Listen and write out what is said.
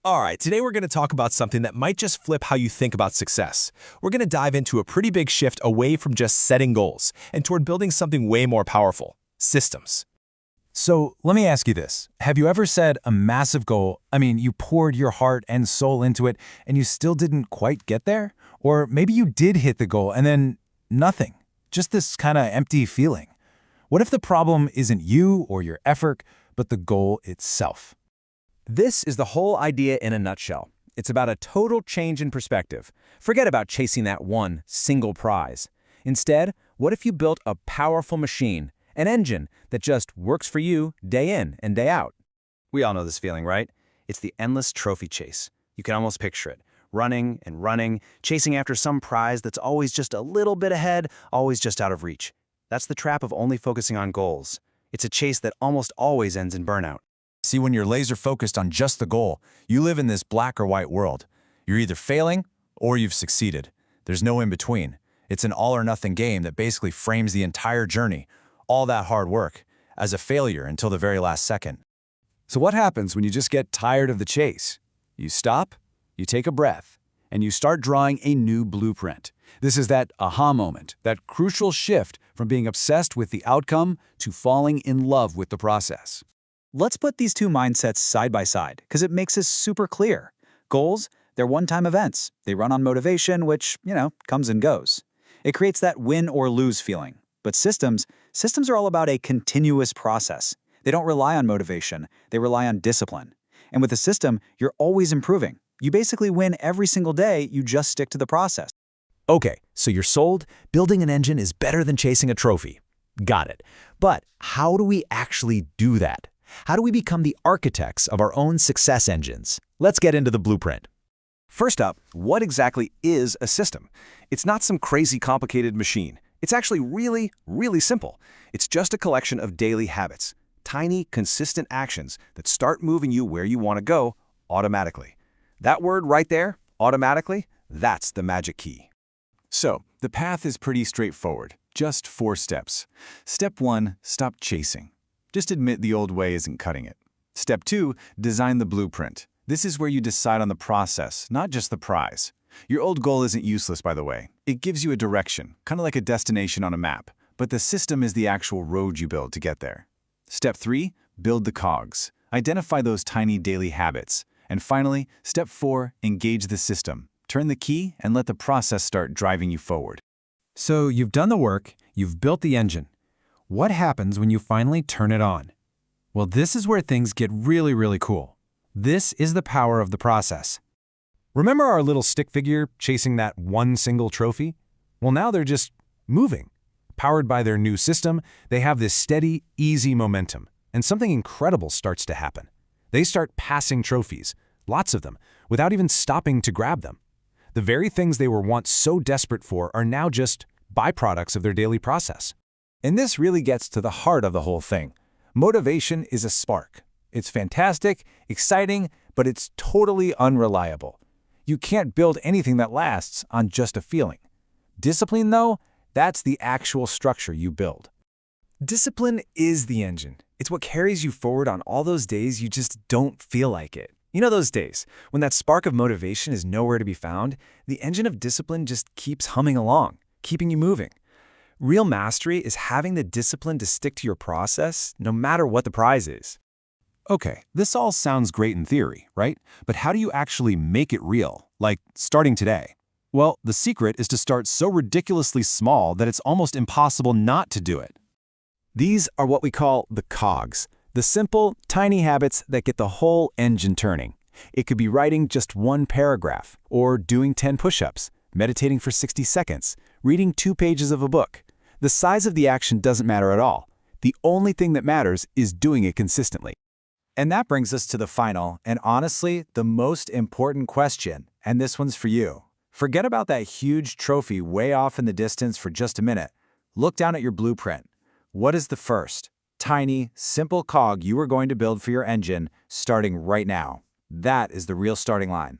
All right, today we're going to talk about something that might just flip how you think about success. We're going to dive into a pretty big shift away from just setting goals and toward building something way more powerful: systems. So let me ask you this. Have you ever set a massive goal? You poured your heart and soul into it and you still didn't quite get there? Or maybe you did hit the goal and then nothing, just this kind of empty feeling. What if the problem isn't you or your effort, but the goal itself? This is the whole idea in a nutshell. It's about a total change in perspective. Forget about chasing that one single prize. Instead, what if you built a powerful machine, an engine that just works for you day in and day out? We all know this feeling, right? It's the endless trophy chase. You can almost picture it. Running and running, chasing after some prize that's always just a little bit ahead, always just out of reach. That's the trap of only focusing on goals. It's a chase that almost always ends in burnout. See, when you're laser focused on just the goal, you live in this black or white world. You're either failing or you've succeeded. There's no in between. It's an all or nothing game that basically frames the entire journey, all that hard work, as a failure until the very last second. So what happens when you just get tired of the chase? You stop, you take a breath, and you start drawing a new blueprint. This is that aha moment, that crucial shift from being obsessed with the outcome to falling in love with the process. Let's put these two mindsets side by side, because it makes this super clear. Goals, they're one-time events. They run on motivation, which, comes and goes. It creates that win or lose feeling. But systems are all about a continuous process. They don't rely on motivation. They rely on discipline. And with a system, you're always improving. You basically win every single day, you just stick to the process. Okay, so you're sold. Building an engine is better than chasing a trophy. Got it. But how do we actually do that? How do we become the architects of our own success engines? Let's get into the blueprint. First up, what exactly is a system? It's not some crazy complicated machine. It's actually really, really simple. It's just a collection of daily habits, tiny, consistent actions that start moving you where you want to go automatically. That word right there, automatically, that's the magic key. So, the path is pretty straightforward, just 4 steps. Step 1, stop chasing. Just admit the old way isn't cutting it. Step 2, design the blueprint. This is where you decide on the process, not just the prize. Your old goal isn't useless, by the way. It gives you a direction, kind of like a destination on a map, but the system is the actual road you build to get there. Step 3, build the cogs. Identify those tiny daily habits. And finally, step 4, engage the system. Turn the key and let the process start driving you forward. So you've done the work, you've built the engine. What happens when you finally turn it on? Well, this is where things get really, really cool. This is the power of the process. Remember our little stick figure chasing that one single trophy? Well, now they're just moving. Powered by their new system, they have this steady, easy momentum, and something incredible starts to happen. They start passing trophies, lots of them, without even stopping to grab them. The very things they were once so desperate for are now just byproducts of their daily process. And this really gets to the heart of the whole thing. Motivation is a spark. It's fantastic, exciting, but it's totally unreliable. You can't build anything that lasts on just a feeling. Discipline, though, that's the actual structure you build. Discipline is the engine. It's what carries you forward on all those days you just don't feel like it. You know those days when that spark of motivation is nowhere to be found? The engine of discipline just keeps humming along, keeping you moving. Real mastery is having the discipline to stick to your process no matter what the prize is. Okay, this all sounds great in theory, right? But how do you actually make it real, like starting today? Well, the secret is to start so ridiculously small that it's almost impossible not to do it. These are what we call the cogs, the simple, tiny habits that get the whole engine turning. It could be writing just 1 paragraph, or doing 10 push-ups, meditating for 60 seconds, reading 2 pages of a book. The size of the action doesn't matter at all. The only thing that matters is doing it consistently. And that brings us to the final, and honestly, the most important question, and this one's for you. Forget about that huge trophy way off in the distance for just a minute. Look down at your blueprint. What is the first, tiny, simple cog you are going to build for your engine starting right now? That is the real starting line.